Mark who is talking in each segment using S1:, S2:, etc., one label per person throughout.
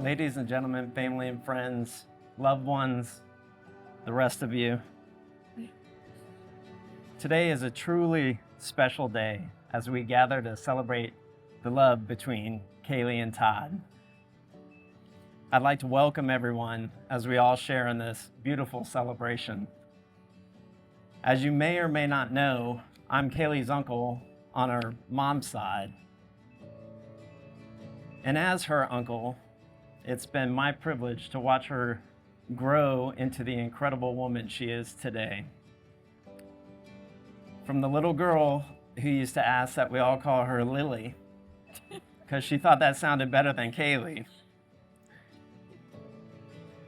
S1: Ladies and gentlemen, family and friends, loved ones, the rest of you. Today is a truly special day as we gather to celebrate the love between Kaylee and Todd. I'd like to welcome everyone as we all share in this beautiful celebration. As you may or may not know, I'm Kaylee's uncle on her mom's side. And as her uncle, it's been my privilege to watch her grow into the incredible woman she is today. From the little girl who used to ask that we all call her Lily, because she thought that sounded better than Kaylee,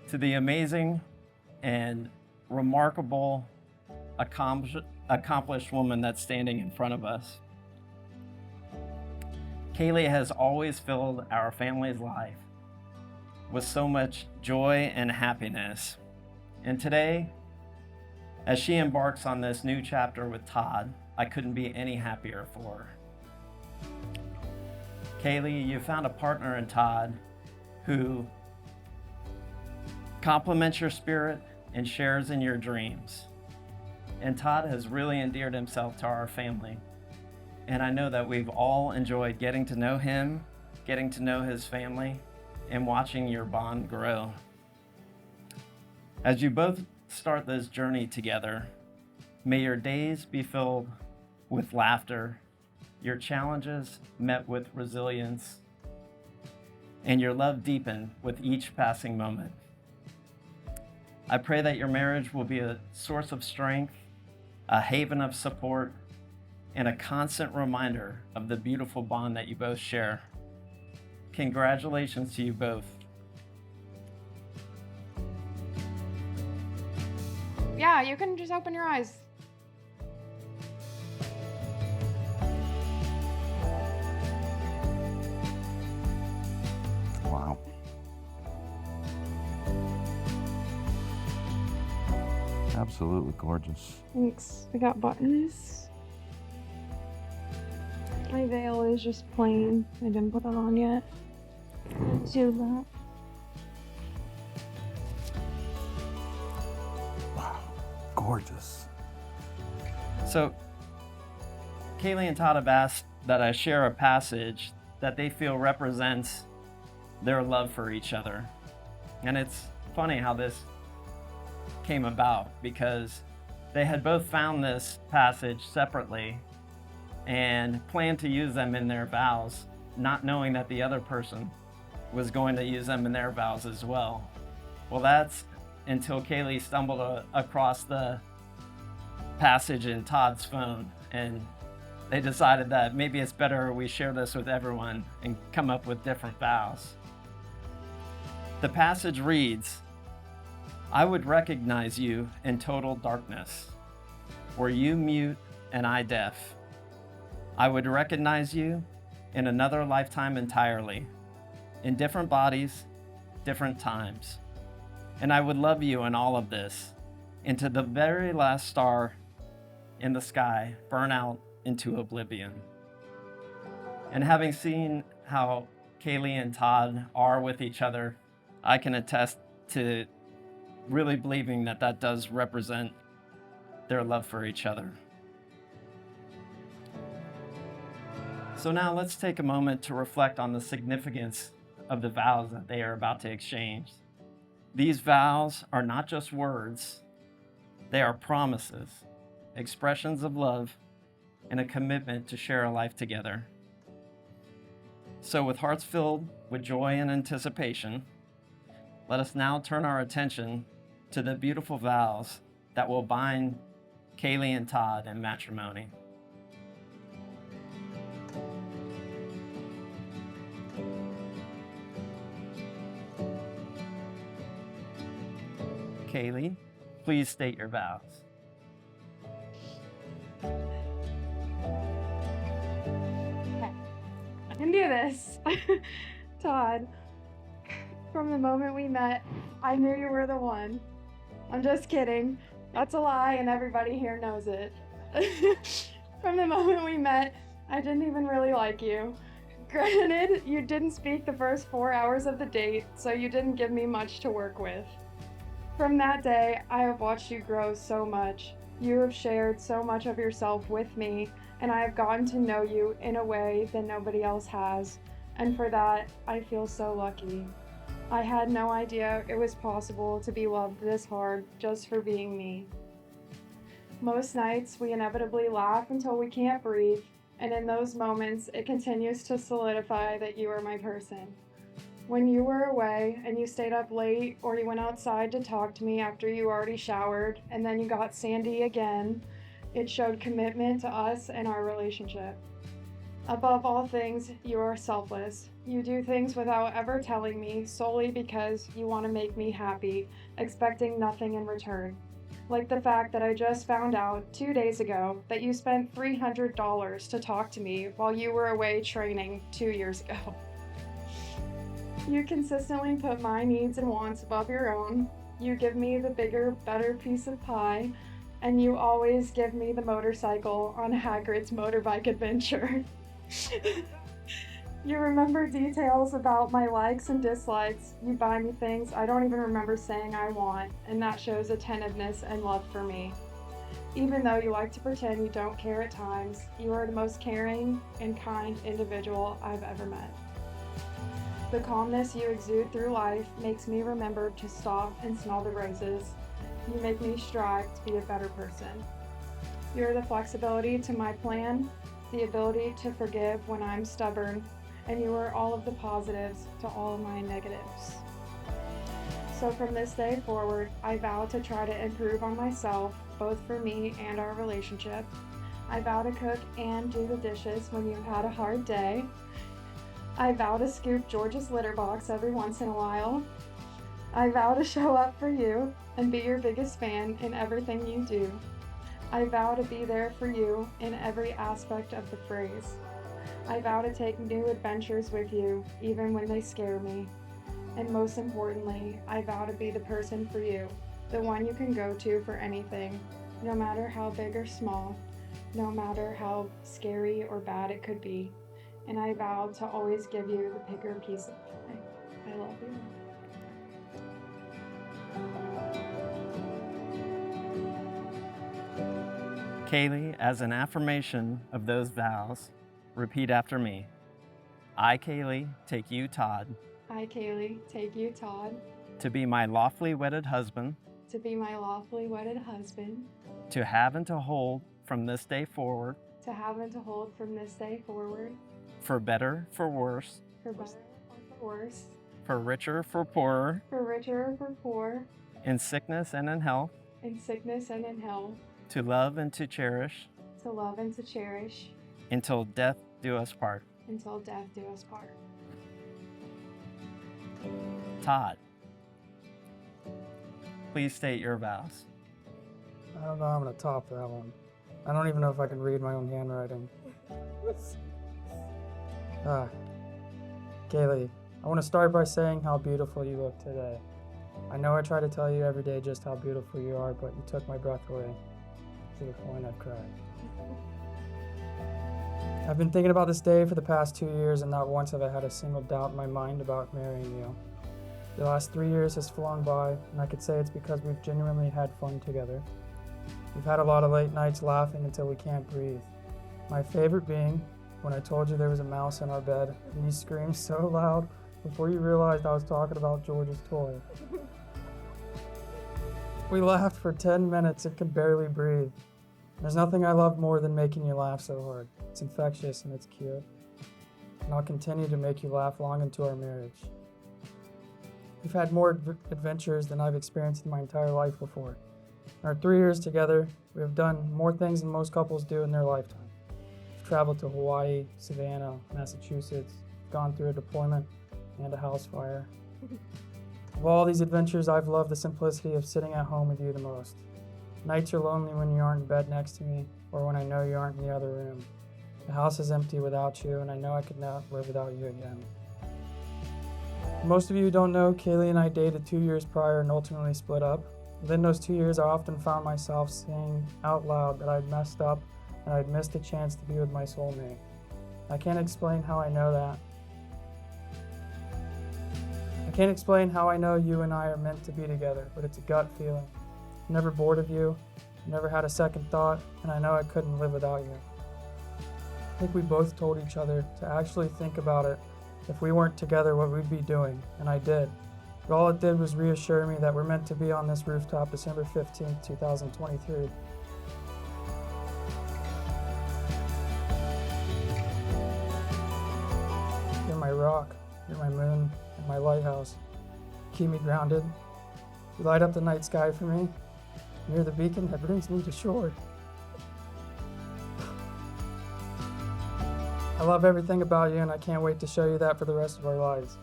S1: to the amazing and remarkable, accomplished woman that's standing in front of us. Kaylee has always filled our family's life with so much joy and happiness. And today, as she embarks on this new chapter with Todd, I couldn't be any happier for her. Kaylee, you found a partner in Todd who complements your spirit and shares in your dreams. And Todd has really endeared himself to our family. And I know that we've all enjoyed getting to know him, getting to know his family, and watching your bond grow. As you both start this journey together, may your days be filled with laughter, your challenges met with resilience, and your love deepen with each passing moment. I pray that your marriage will be a source of strength, a haven of support, and a constant reminder of the beautiful bond that you both share. Congratulations to you both.
S2: Yeah, you can just open your eyes.
S3: Wow. Absolutely gorgeous.
S2: Thanks. We got buttons. My veil is just plain. I didn't put that on yet. Let's do that.
S3: Wow. Gorgeous.
S1: So, Kaylee and Todd have asked that I share a passage that they feel represents their love for each other. And it's funny how this came about because they had both found this passage separately and planned to use them in their vows, not knowing that the other person was going to use them in their vows as well. Well, that's until Kaylee stumbled across the passage in Todd's phone, and they decided that maybe it's better we share this with everyone and come up with different vows. The passage reads, "I would recognize you in total darkness. Were you mute and I deaf? I would recognize you in another lifetime entirely, in different bodies, different times. And I would love you in all of this, into the very last star in the sky burn out into oblivion." And having seen how Kaylee and Todd are with each other, I can attest to really believing that that does represent their love for each other. So now let's take a moment to reflect on the significance of the vows that they are about to exchange. These vows are not just words, they are promises, expressions of love, and a commitment to share a life together. So with hearts filled with joy and anticipation, let us now turn our attention to the beautiful vows that will bind Kaylee and Todd in matrimony. Kaylee, please state your vows.
S2: Okay. I can do this. Todd, from the moment we met, I knew you were the one. I'm just kidding. That's a lie, and everybody here knows it. From the moment we met, I didn't even really like you. Granted, you didn't speak the first 4 hours of the date, so you didn't give me much to work with. From that day, I have watched you grow so much. You have shared so much of yourself with me, and I have gotten to know you in a way that nobody else has, and for that, I feel so lucky. I had no idea it was possible to be loved this hard just for being me. Most nights, we inevitably laugh until we can't breathe, and in those moments, it continues to solidify that you are my person. When you were away and you stayed up late or you went outside to talk to me after you already showered and then you got sandy again, it showed commitment to us and our relationship. Above all things, you are selfless. You do things without ever telling me solely because you want to make me happy, expecting nothing in return. Like the fact that I just found out 2 days ago that you spent $300 to talk to me while you were away training 2 years ago. You consistently put my needs and wants above your own. You give me the bigger, better piece of pie, and you always give me the motorcycle on Hagrid's motorbike adventure. You remember details about my likes and dislikes. You buy me things I don't even remember saying I want, and that shows attentiveness and love for me. Even though you like to pretend you don't care at times, you are the most caring and kind individual I've ever met. The calmness you exude through life makes me remember to stop and smell the roses. You make me strive to be a better person. You're the flexibility to my plan, the ability to forgive when I'm stubborn, and you are all of the positives to all of my negatives. So from this day forward, I vow to try to improve on myself, both for me and our relationship. I vow to cook and do the dishes when you've had a hard day. I vow to scoop George's litter box every once in a while. I vow to show up for you and be your biggest fan in everything you do. I vow to be there for you in every aspect of the phrase. I vow to take new adventures with you, even when they scare me. And most importantly, I vow to be the person for you, the one you can go to for anything, no matter how big or small, no matter how scary or bad it could be. And I vow to always give you the bigger piece of pie. I love you.
S1: Kaylee, as an affirmation of those vows, repeat after me. I, Kaylee, take you, Todd,
S2: I, Kaylee, take you, Todd,
S1: to be my lawfully wedded husband,
S2: to be my lawfully wedded husband,
S1: to have and to hold from this day forward,
S2: to have and to hold from this day forward,
S1: for better, for worse,
S2: for better or for worse,
S1: for richer, for poorer,
S2: for richer or for poor,
S1: in sickness and in health,
S2: in sickness and in health,
S1: to love and to cherish,
S2: to love and to cherish,
S1: until death do us part.
S2: until death do us part.
S1: Todd, please state your vows.
S4: I don't know how I'm gonna top that one. I don't even know if I can read my own handwriting. Kaylee, I want to start by saying how beautiful you look today. I know I try to tell you every day just how beautiful you are, but you took my breath away to the point I've cried. I've been thinking about this day for the past 2 years, and not once have I had a single doubt in my mind about marrying you. The last 3 years has flown by, and I could say it's because we've genuinely had fun together. We've had a lot of late nights laughing until we can't breathe. My favorite being when I told you there was a mouse in our bed, and you screamed so loud before you realized I was talking about George's toy. We laughed for 10 minutes and could barely breathe. There's nothing I love more than making you laugh so hard. It's infectious and it's cute. And I'll continue to make you laugh long into our marriage. We've had more adventures than I've experienced in my entire life before. In our 3 years together, we have done more things than most couples do in their lifetime. We've traveled to Hawaii, Savannah, Massachusetts, gone through a deployment and a house fire. Of all these adventures, I've loved the simplicity of sitting at home with you the most. Nights are lonely when you aren't in bed next to me, or when I know you aren't in the other room. The house is empty without you, and I know I could not live without you again. Most of you don't know, Kaylee and I dated 2 years prior and ultimately split up. Within those 2 years, I often found myself saying out loud that I'd messed up and I'd missed a chance to be with my soulmate. I can't explain how I know that. I can't explain how I know you and I are meant to be together, but it's a gut feeling. I'm never bored of you, never had a second thought, and I know I couldn't live without you. I think we both told each other to actually think about it. If we weren't together, what we'd be doing, and I did. But all it did was reassure me that we're meant to be on this rooftop December 15th, 2023. You're my rock, you're my moon, and my lighthouse. You keep me grounded. You light up the night sky for me. You're the beacon that brings me to shore. I love everything about you, and I can't wait to show you that for the rest of our lives.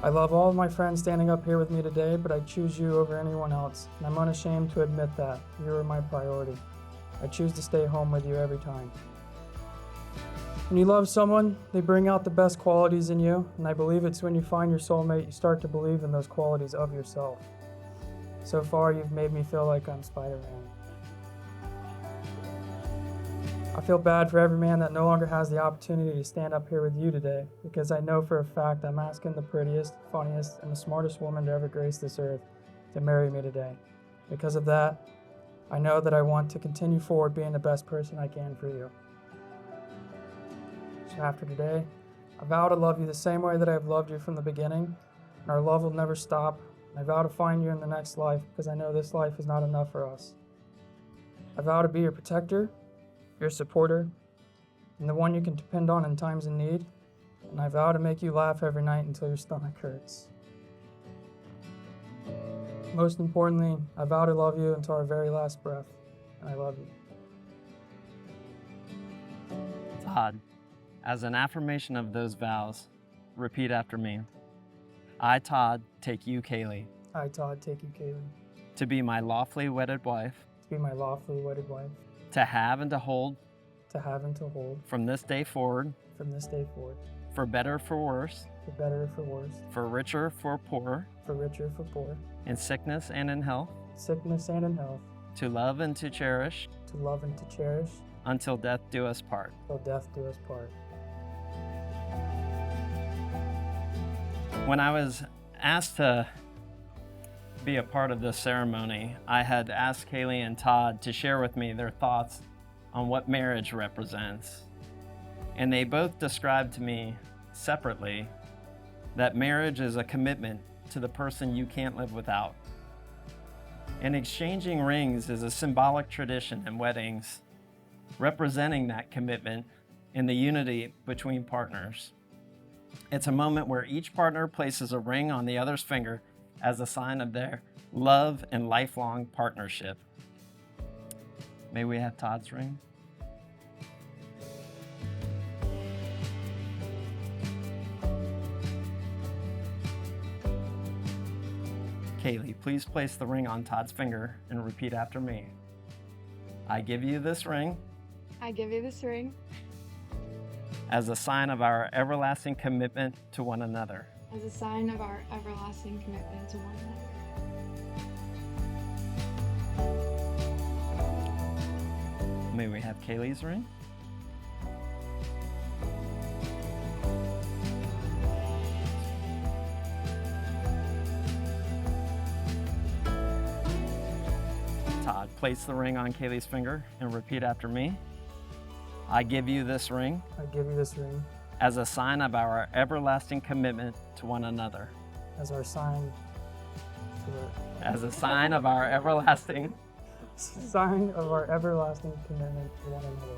S4: I love all of my friends standing up here with me today, but I choose you over anyone else, and I'm unashamed to admit that. You are my priority. I choose to stay home with you every time. When you love someone, they bring out the best qualities in you, and I believe it's when you find your soulmate, you start to believe in those qualities of yourself. So far, you've made me feel like I'm Spider-Man. I feel bad for every man that no longer has the opportunity to stand up here with you today, because I know for a fact I'm asking the prettiest, funniest, and the smartest woman to ever grace this earth to marry me today. Because of that, I know that I want to continue forward being the best person I can for you. So after today, I vow to love you the same way that I've loved you from the beginning, and our love will never stop. I vow to find you in the next life, because I know this life is not enough for us. I vow to be your protector, your supporter, and the one you can depend on in times of need, and I vow to make you laugh every night until your stomach hurts. Most importantly, I vow to love you until our very last breath, and I love you.
S1: Todd, as an affirmation of those vows, repeat after me. I, Todd, take you, Kaylee,
S4: I, Todd, take you, Kaylee,
S1: to be my lawfully wedded wife,
S4: to be my lawfully wedded wife,
S1: to have and to hold
S4: to have and to hold
S1: from this day forward,
S4: from this day forward,
S1: for better, for worse,
S4: for better or for worse,
S1: for richer, for poorer,
S4: for richer or for poor,
S1: in sickness and in health,
S4: sickness and in health,
S1: to love and to cherish,
S4: to love and to cherish,
S1: until death do us part.
S4: till death do us part.
S1: When I was asked to be a part of this ceremony, I had asked Kaylee and Todd to share with me their thoughts on what marriage represents. And they both described to me separately that marriage is a commitment to the person you can't live without. And exchanging rings is a symbolic tradition in weddings, representing that commitment and the unity between partners. It's a moment where each partner places a ring on the other's finger as a sign of their love and lifelong partnership. May we have Todd's ring? Kaylee, please place the ring on Todd's finger and repeat after me. I give you this ring
S2: I give you this ring
S1: as a sign of our everlasting commitment to one another.
S2: as a sign of our everlasting commitment to one another.
S1: May we have Kaylee's ring? Todd, place the ring on Kaylee's finger and repeat after me. I give you this ring
S4: I give you this ring
S1: as a sign of our everlasting commitment to one another.
S4: as our sign
S1: As a sign of our everlasting
S4: sign of our everlasting commitment to one another.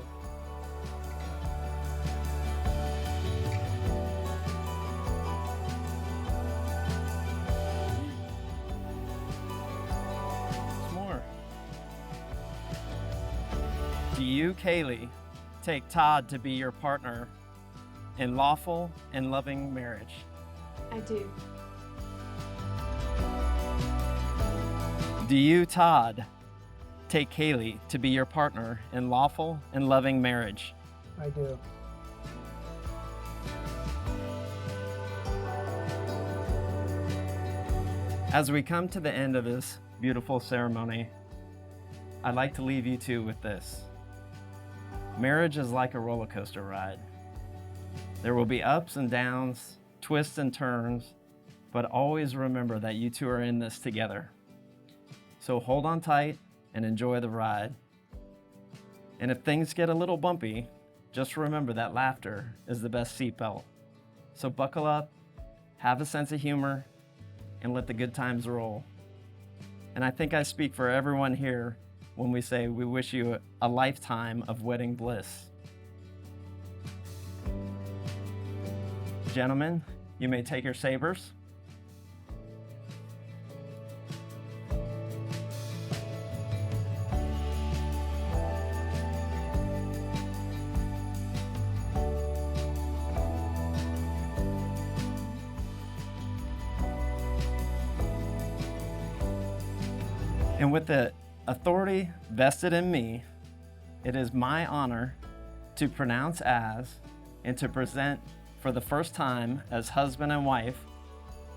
S1: more. Do you, Kaylee, take Todd to be your partner in lawful and loving marriage?
S2: I do.
S1: Do you, Todd, take Kaylee to be your partner in lawful and loving marriage?
S4: I do.
S1: As we come to the end of this beautiful ceremony, I'd like to leave you two with this. Marriage is like a roller coaster ride. There will be ups and downs, twists and turns, but always remember that you two are in this together. So hold on tight and enjoy the ride. And if things get a little bumpy, just remember that laughter is the best seatbelt. So buckle up, have a sense of humor, and let the good times roll. And I think I speak for everyone here when we say we wish you a lifetime of wedding bliss. Gentlemen, you may take your sabers. And with the authority vested in me, it is my honor to pronounce as and to present for the first time as husband and wife,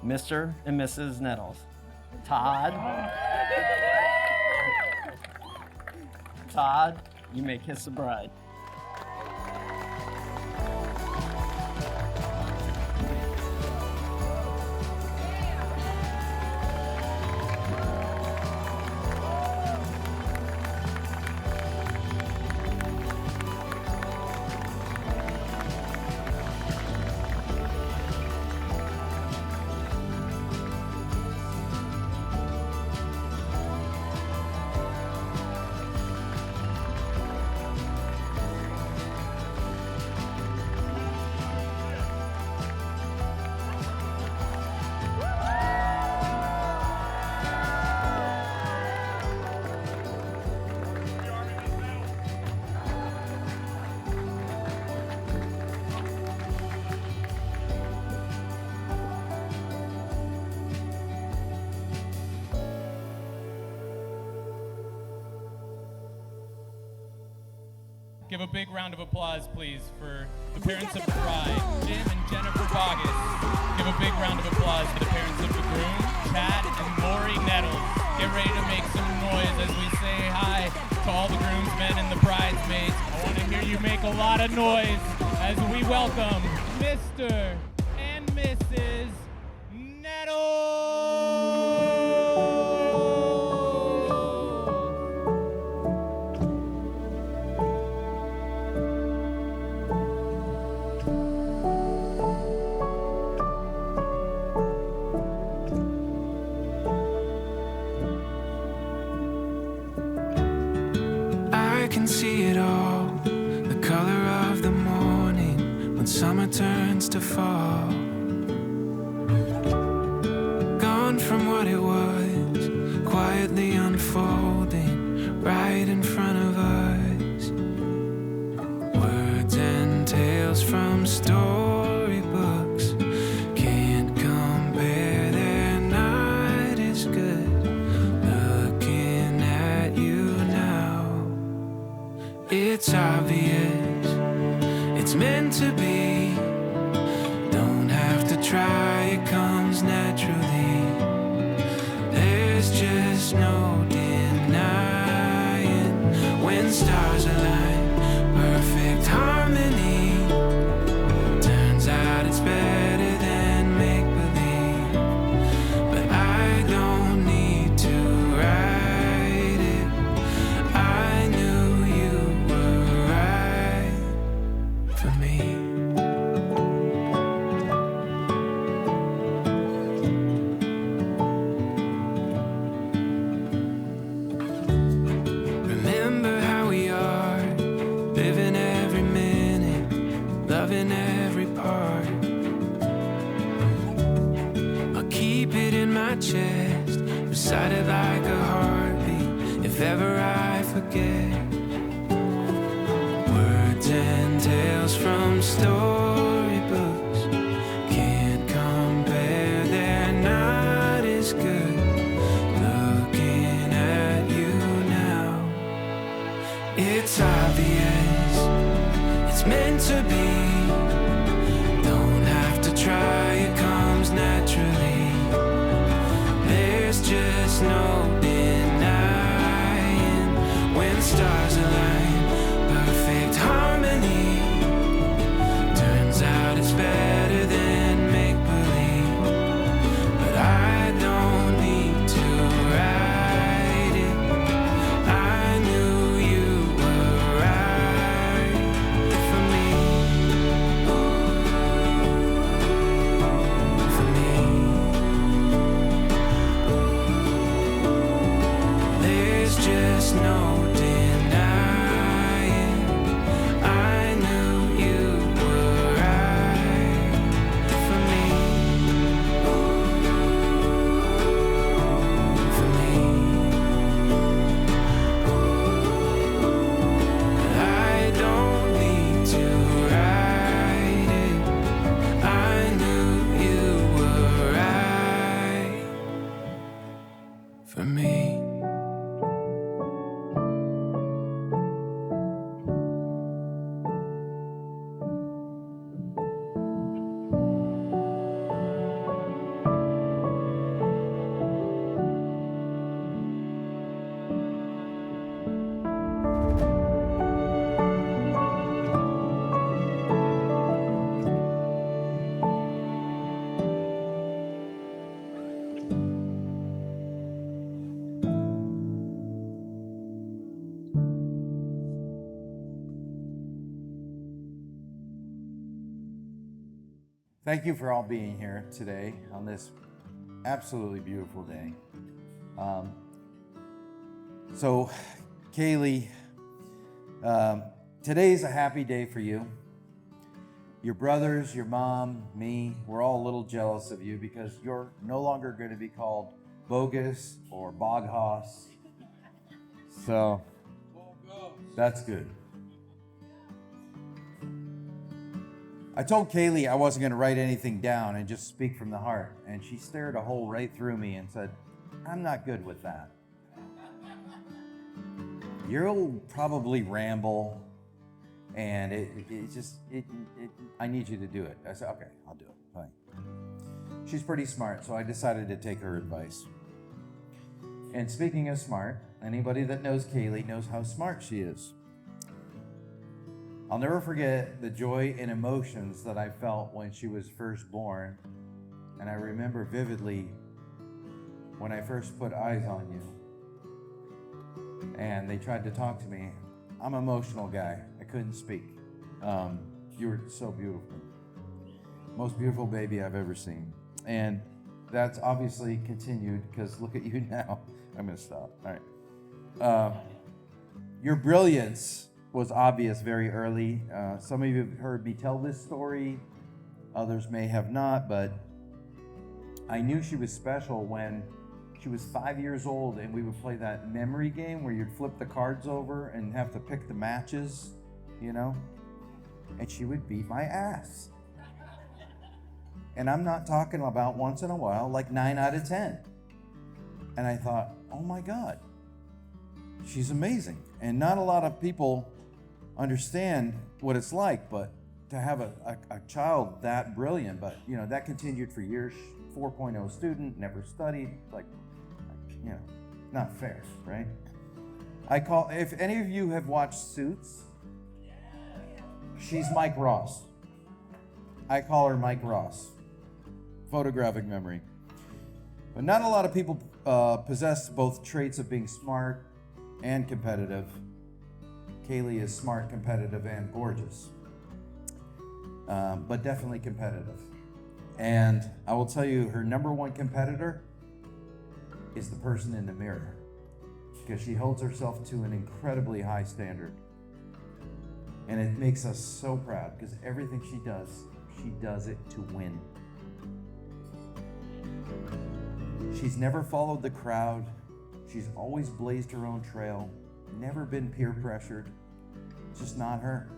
S1: Mr. and Mrs. Nettles. Todd. Todd, you may kiss the bride.
S5: Give a big round of applause, please, for the parents of the bride, Jim and Jennifer Bogus. Give a big round of applause for the parents of the groom, Chad and Lori Nettles. Get ready to make some noise as we say hi to all the groomsmen and the bridesmaids. I want to hear you make a lot of noise as we welcome Mr. and Mrs. Nettles.
S6: I can see it all, the color of the morning when summer turns to fall. Gone from what it was, quietly unfolding right in front of us. Words and tales from storybooks can't compare, they're not as good. Looking at you now, it's obvious, it's meant to be. Don't have to try, it comes naturally. There's just no denying when stars align, perfect harmony. Turns out it's better than make-believe, but I don't need to write it. I knew you were right for me. Remember how we are, living every minute, loving every part. I'll keep it in my chest, recite it like a heartbeat, if ever I forget. Words and tales from storybooks can't compare, they're not as good. Looking at you now, it's obvious, it's meant to be. Don't have to try, it comes naturally. There's just no denying when stars align, perfect harmony. Turns out it's
S7: Thank you for all being here today on this absolutely beautiful day. So, Kaylee, today's a happy day for you. Your brothers, your mom, me, we're all a little jealous of you because you're no longer going to be called bogus or bog hoss. So, that's good. I told Kaylee I wasn't going to write anything down and just speak from the heart. And she stared a hole right through me and said, I'm not good with that. You'll probably ramble, and I need you to do it. I said, okay, I'll do it, fine. She's pretty smart, so I decided to take her advice. And speaking of smart, anybody that knows Kaylee knows how smart she is. I'll never forget the joy and emotions that I felt when she was first born, and I remember vividly when I first put eyes on you. And they tried to talk to me. I'm an emotional guy. I couldn't speak. You were so beautiful. Most beautiful baby I've ever seen. And that's obviously continued because look at you now. I'm going to stop. All right. Your brilliance was obvious very early. Some of you have heard me tell this story. Others may have not, but I knew she was special when she was 5 years old and we would play that memory game where you'd flip the cards over and have to pick the matches, you know? And she would beat my ass. And I'm not talking about once in a while, like 9 out of 10. And I thought, oh my God, she's amazing. And not a lot of people understand what it's like, but to have a child that brilliant, but you know, that continued for years. 4.0 student, never studied, like, you know, not fair, right? If any of you have watched Suits, she's Mike Ross. I call her Mike Ross. Photographic memory. But not a lot of people possess both traits of being smart and competitive. Kaylee is smart, competitive, and gorgeous. But definitely competitive. And I will tell you, her number one competitor is the person in the mirror, because she holds herself to an incredibly high standard. And it makes us so proud, because everything she does it to win. She's never followed the crowd. She's always blazed her own trail, never been peer pressured. It's just not her.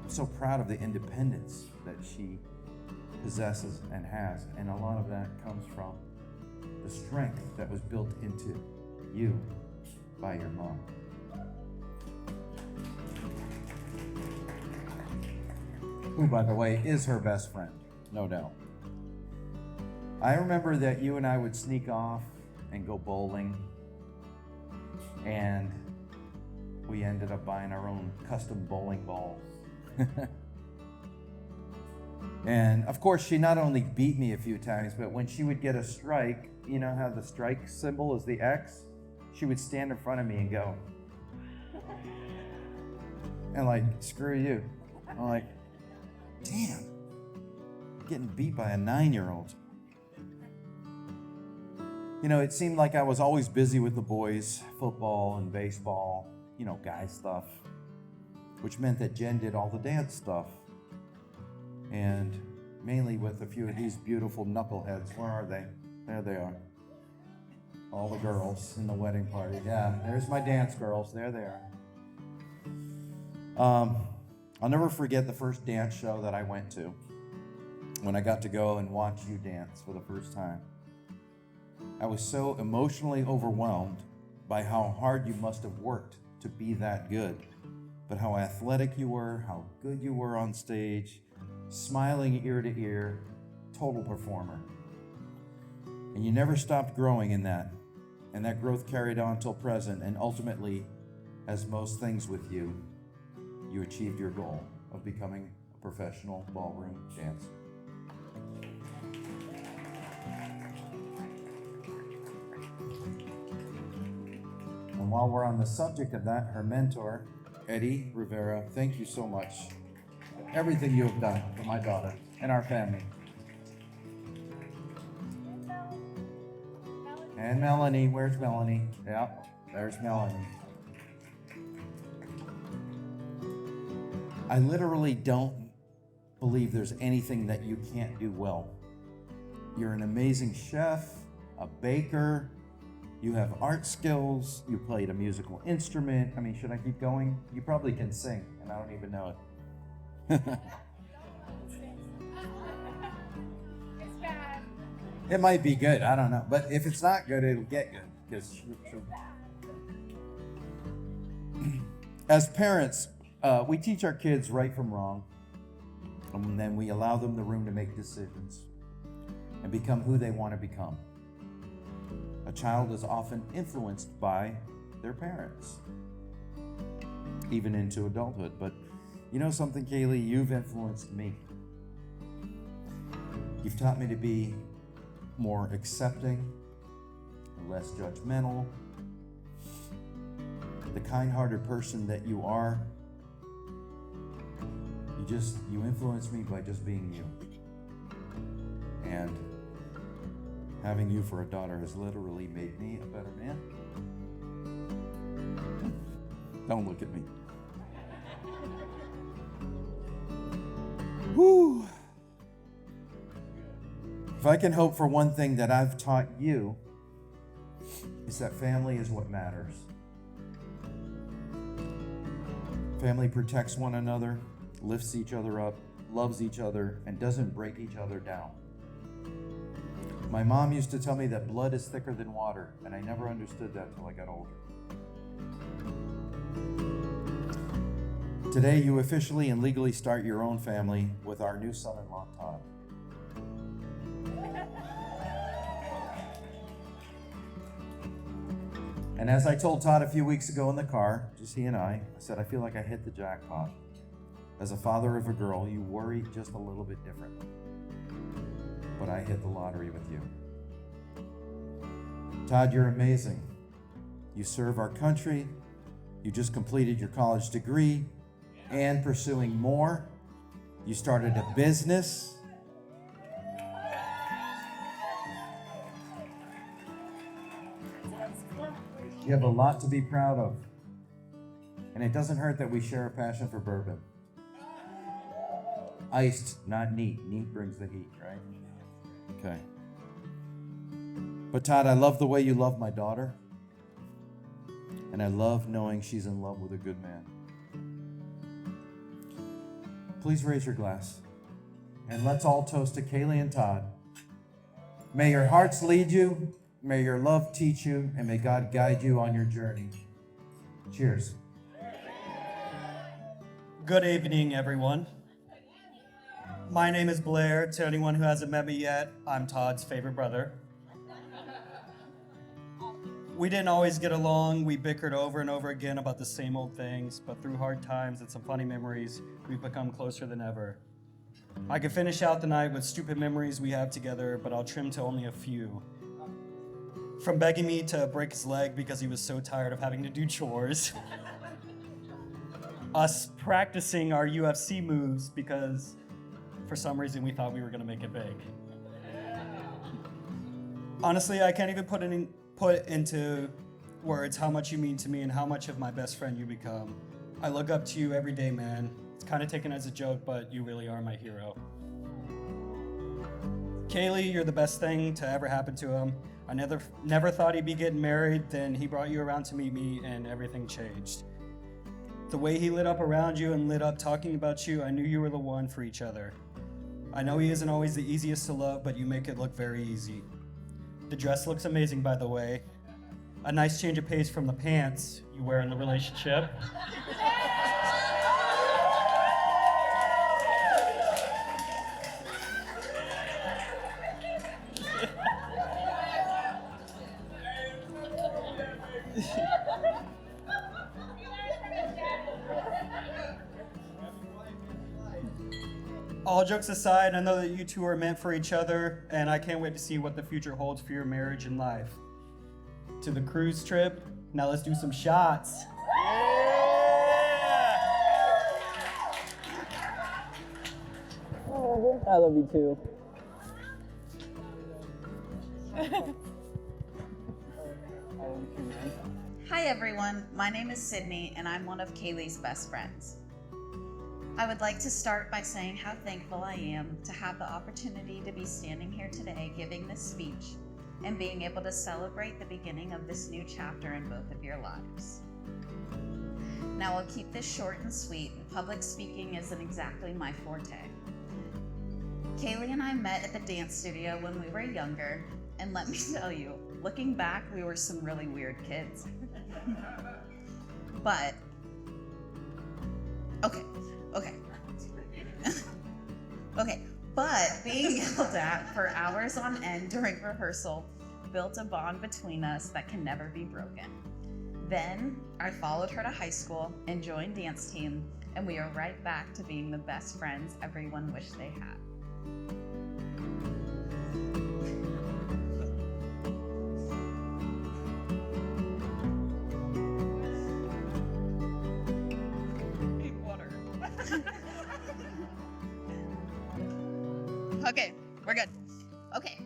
S7: I'm so proud of the independence that she possesses and has, and a lot of that comes from the strength that was built into you by your mom. Who, by the way, is her best friend, no doubt. I remember that you and I would sneak off and go bowling, and we ended up buying our own custom bowling balls. And of course, she not only beat me a few times, but when she would get a strike, you know how the strike symbol is the X? She would stand in front of me and go, and like, screw you. I'm like, damn, I'm getting beat by a 9-year-old. You know, it seemed like I was always busy with the boys, football and baseball, you know, guy stuff, which meant that Jen did all the dance stuff. And mainly with a few of these beautiful knuckleheads. Where are they? There they are. All the girls in the wedding party. Yeah, there's my dance girls. There they are. I'll never forget the first dance show that I went to, when I got to go and watch you dance for the first time. I was so emotionally overwhelmed by how hard you must have worked to be that good, but how athletic you were, how good you were on stage, smiling ear to ear, total performer. And you never stopped growing in that. And that growth carried on till present. And ultimately, as most things with you, you achieved your goal of becoming a professional ballroom dancer. And while we're on the subject of that, her mentor, Eddie Rivera, thank you so much. everything you have done for my daughter and our family. And Melanie, where's Melanie? Yep, there's Melanie. I literally don't believe there's anything that you can't do well. You're an amazing chef, a baker, you have art skills, you played a musical instrument. I mean, should I keep going? You probably can sing, and I don't even know it.
S2: It's bad.
S7: It might be good, I don't know. But if it's not good, it'll get good. Because as parents, we teach our kids right from wrong, and then we allow them the room to make decisions and become who they want to become. A child is often influenced by their parents, even into adulthood. But you know something, Kaylee? You've influenced me. You've taught me to be more accepting, less judgmental, the kind-hearted person that you are. You influence me by just being you. And having you for a daughter has literally made me a better man. Don't look at me. Whew. If I can hope for one thing that I've taught you, is that family is what matters. Family protects one another, lifts each other up, loves each other, and doesn't break each other down. My mom used to tell me that blood is thicker than water, and I never understood that until I got older. Today, you officially and legally start your own family with our new son-in-law, Todd. And as I told Todd a few weeks ago in the car, just he and I said, I feel like I hit the jackpot. As a father of a girl, you worry just a little bit differently. But I hit the lottery with you. Todd, you're amazing. You serve our country. You just completed your college degree and pursuing more. You started a business. You have a lot to be proud of. And it doesn't hurt that we share a passion for bourbon. Iced, not neat. Neat brings the heat, right? Okay. But Todd, I love the way you love my daughter. And I love knowing she's in love with a good man. Please raise your glass. And let's all toast to Kaylee and Todd. May your hearts lead you. May your love teach you, and may God guide you on your journey. Cheers.
S8: Good evening, everyone. My name is Blair. To anyone who hasn't met me yet, I'm Todd's favorite brother. We didn't always get along. We bickered over and over again about the same old things, but through hard times and some funny memories, we've become closer than ever. I could finish out the night with stupid memories we have together, but I'll trim to only a few. From begging me to break his leg because he was so tired of having to do chores. Us practicing our UFC moves because for some reason we thought we were gonna make it big. Honestly, I can't even put into words how much you mean to me and how much of my best friend you become. I look up to you every day, man. It's kind of taken as a joke, but you really are my hero. Kaylee, you're the best thing to ever happen to him. I never thought he'd be getting married, then he brought you around to meet me and everything changed. The way he lit up around you and lit up talking about you, I knew you were the one for each other. I know he isn't always the easiest to love, but you make it look very easy. The dress looks amazing, by the way. A nice change of pace from the pants you wear in the relationship. All jokes aside, I know that you two are meant for each other, and I can't wait to see what the future holds for your marriage and life. To the cruise trip, now let's do some shots.
S9: I love you too.
S10: Hi everyone, my name is Sydney and I'm one of Kaylee's best friends. I would like to start by saying how thankful I am to have the opportunity to be standing here today giving this speech and being able to celebrate the beginning of this new chapter in both of your lives. Now I'll keep this short and sweet. Public speaking isn't exactly my forte. Kaylee and I met at the dance studio when we were younger, and let me tell you, looking back, we were some really weird kids. But, okay. But being yelled at for hours on end during rehearsal built a bond between us that can never be broken. Then I followed her to high school and joined dance team, and we are right back to being the best friends everyone wished they had. Okay, we're good. Okay,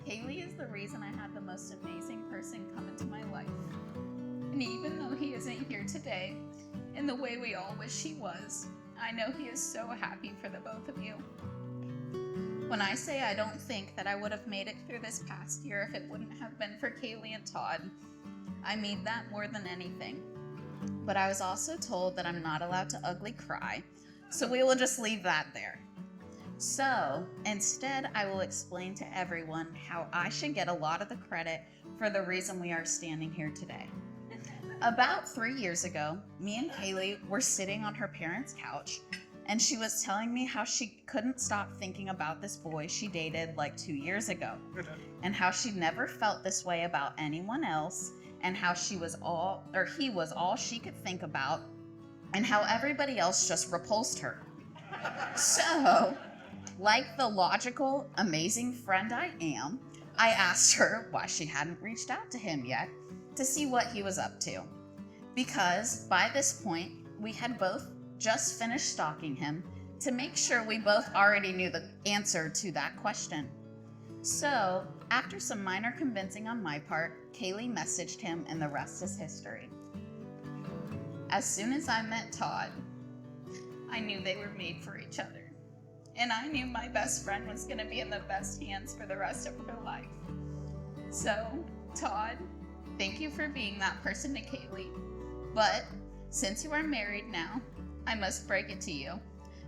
S10: Kaylee is the reason I had the most amazing person come into my life. And even though he isn't here today, in the way we all wish he was, I know he is so happy for the both of you. When I say I don't think that I would have made it through this past year if it wouldn't have been for Kaylee and Todd, I mean that more than anything. But I was also told that I'm not allowed to ugly cry, so we will just leave that there. So, instead, I will explain to everyone how I should get a lot of the credit for the reason we are standing here today. About 3 years ago, me and Kaylee were sitting on her parents' couch, and she was telling me how she couldn't stop thinking about this boy she dated like 2 years ago, and how she never felt this way about anyone else, and how he was all she could think about, and how everybody else just repulsed her. So, like the logical, amazing friend I am, I asked her why she hadn't reached out to him yet to see what he was up to. Because by this point, we had both just finished stalking him to make sure we both already knew the answer to that question. So, after some minor convincing on my part, Kaylee messaged him and the rest is history. As soon as I met Todd, I knew they were made for each other. And I knew my best friend was going to be in the best hands for the rest of her life. So, Todd, thank you for being that person to Kaylee. But since you are married now, I must break it to you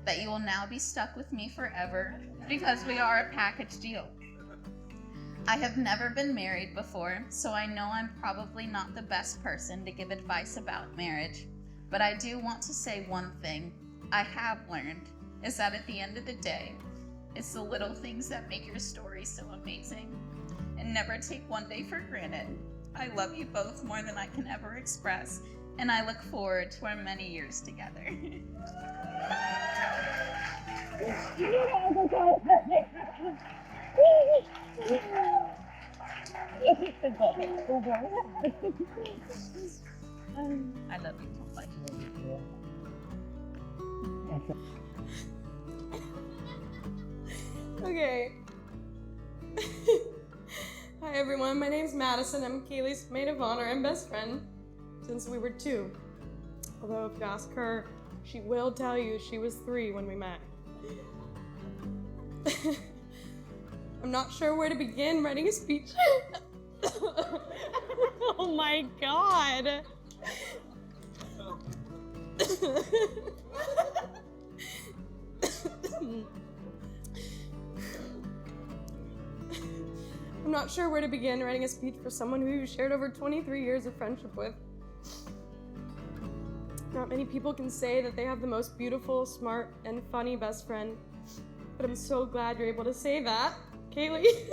S10: that you will now be stuck with me forever because we are a package deal. I have never been married before, so I know I'm probably not the best person to give advice about marriage. But I do want to say one thing I have learned is that at the end of the day, it's the little things that make your story so amazing. And never take one day for granted. I love you both more than I can ever express, and I look forward to our many years together. I love you so much.
S11: Okay. Hi everyone, my name's Madison. I'm Kaylee's maid of honor and best friend since we were 2. Although if you ask her, she will tell you she was 3 when we met. I'm not sure where to begin writing a speech. Oh my god. I'm not sure where to begin writing a speech for someone who you shared over 23 years of friendship with. Not many people can say that they have the most beautiful, smart, and funny best friend, but I'm so glad you're able to say that, Kaylee.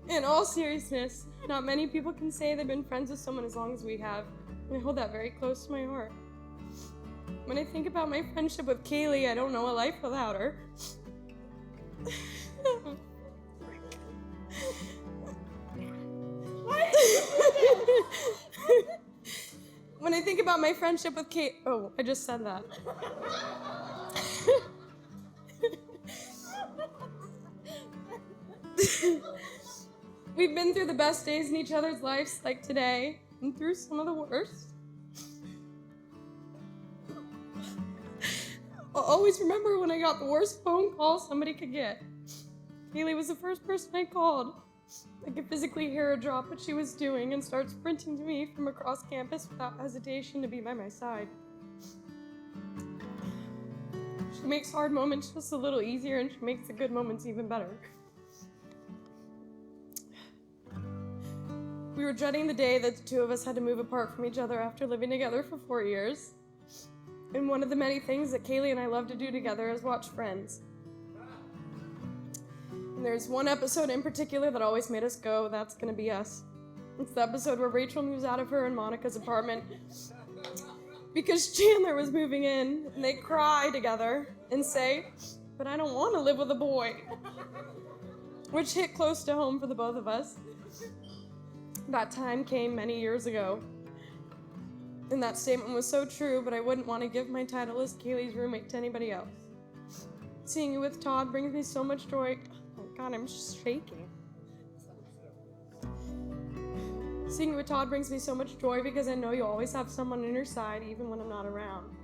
S11: In all seriousness, not many people can say they've been friends with someone as long as we have, and I hold that very close to my heart. When I think about my friendship with Kaylee, I don't know a life without her. think about my friendship with Kate. Oh, I just said that. We've been through the best days in each other's lives, like today, and through some of the worst. I'll always remember when I got the worst phone call somebody could get. Kaylee was the first person I called. I could physically hear her drop what she was doing and start sprinting to me from across campus without hesitation to be by my side. She makes hard moments just a little easier, and she makes the good moments even better. We were dreading the day that the two of us had to move apart from each other after living together for 4 years. And one of the many things that Kaylee and I love to do together is watch Friends. And there's one episode in particular that always made us go, that's gonna be us. It's the episode where Rachel moves out of her and Monica's apartment because Chandler was moving in, and they cry together and say, "But I don't want to live with a boy," which hit close to home for the both of us. That time came many years ago, and that statement was so true, but I wouldn't want to give my title as Kaylee's roommate to anybody else. Seeing you with Todd brings me so much joy. Oh God, I'm just shaking. Seeing you with Todd brings me so much joy because I know you always have someone on your side even when I'm not around.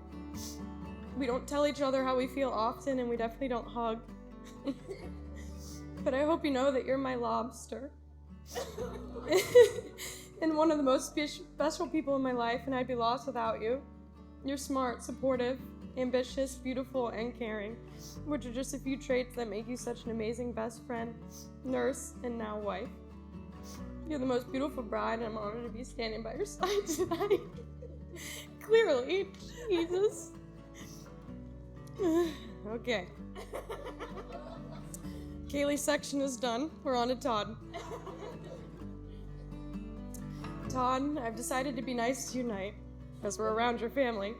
S11: We don't tell each other how we feel often, and we definitely don't hug. But I hope you know that you're my lobster. And one of the most special people in my life, and I'd be lost without you. You're smart, supportive, ambitious, beautiful, and caring, which are just a few traits that make you such an amazing best friend, nurse, and now wife. You're the most beautiful bride, and I'm honored to be standing by your side tonight. Clearly, Jesus. Okay. Kaylee's section is done. We're on to Todd. Todd, I've decided to be nice to you tonight, as we're around your family.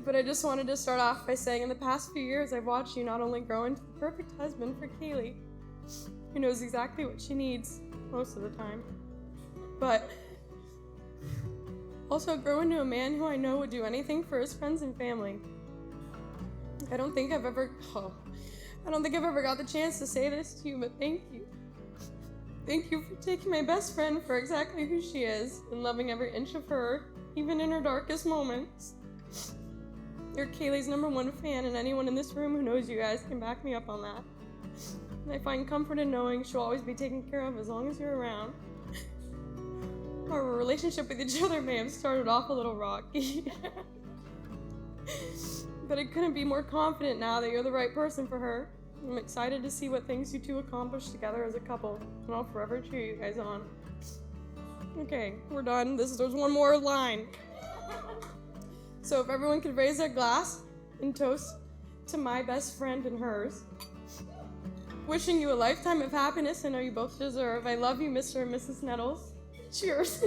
S11: But I just wanted to start off by saying in the past few years, I've watched you not only grow into the perfect husband for Kaylee, who knows exactly what she needs most of the time, but also grow into a man who I know would do anything for his friends and family. I don't think I've ever got the chance to say this to you, but thank you. Thank you for taking my best friend for exactly who she is and loving every inch of her, even in her darkest moments. You're Kaylee's #1 fan, and anyone in this room who knows you guys can back me up on that. And I find comfort in knowing she'll always be taken care of as long as you're around. Our relationship with each other may have started off a little rocky. But I couldn't be more confident now that you're the right person for her. I'm excited to see what things you two accomplish together as a couple, and I'll forever cheer you guys on. Okay, we're done. There's one more line. So if everyone could raise their glass and toast to my best friend and hers. Wishing you a lifetime of happiness I know you both deserve. I love you, Mr. and Mrs Nettles. Cheers.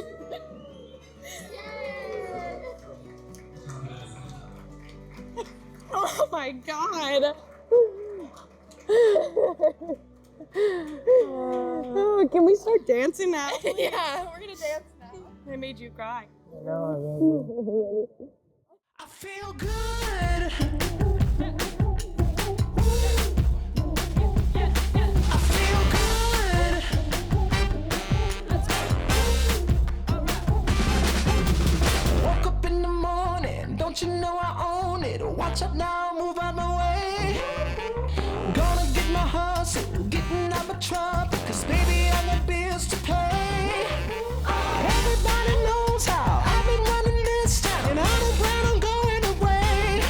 S11: Oh my God. Can we start dancing now?
S2: Yeah, we're gonna dance now.
S11: I made you cry.
S6: I feel good. I feel good. Woke up in the morning, don't you know I own it? Watch out now, move out my way. Gonna get my hustle, getting out my trouble, 'cause baby I got bills to pay. Everybody knows how I've been running this town, and I don't plan on going away.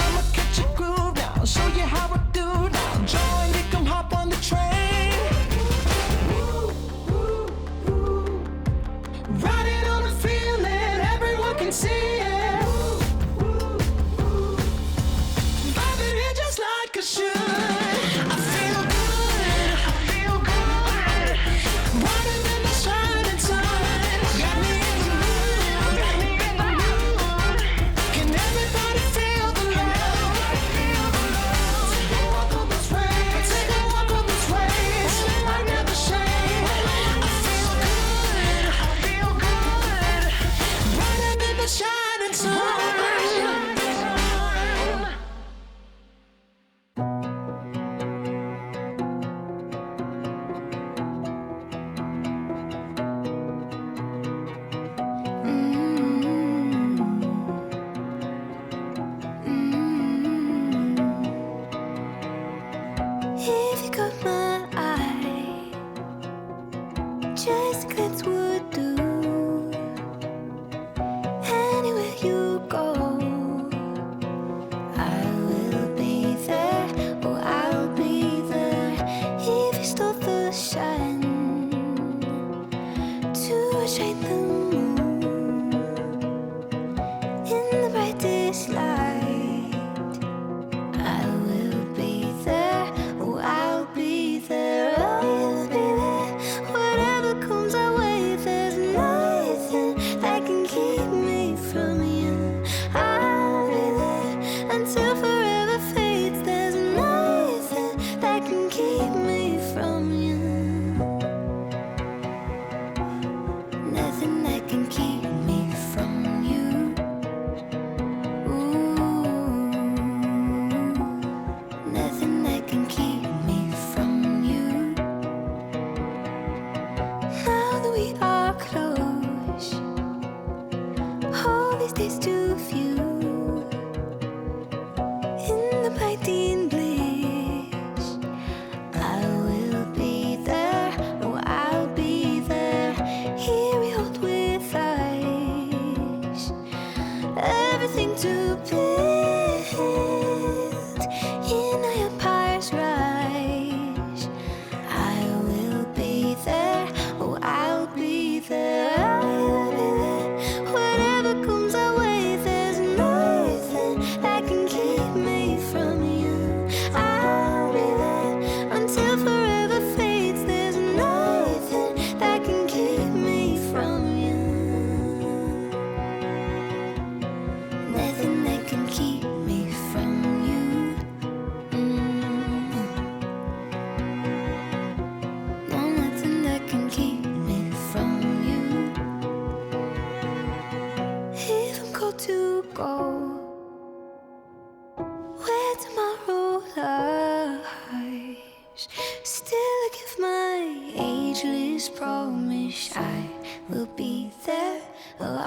S6: I'ma catch a groove now, show you how I do now. Join me, come hop on the train. Riding on a feeling, everyone can see it. Vibing here just like I should. I feel good. hiding bliss. I will be there, oh I'll be there. Here we hold with eyes, everything to build in our empire's rise. I will be there, oh I'll be there. I will be there. Whatever comes our way, there's nothing that can keep me from you. I'll be there until forever fades. There's nothing that can keep me from you. Nothing that can keep me from you. No, nothing that can keep me from you. If I'm called to go where tomorrow lies, still I give my ageless promise I will be there. Oh,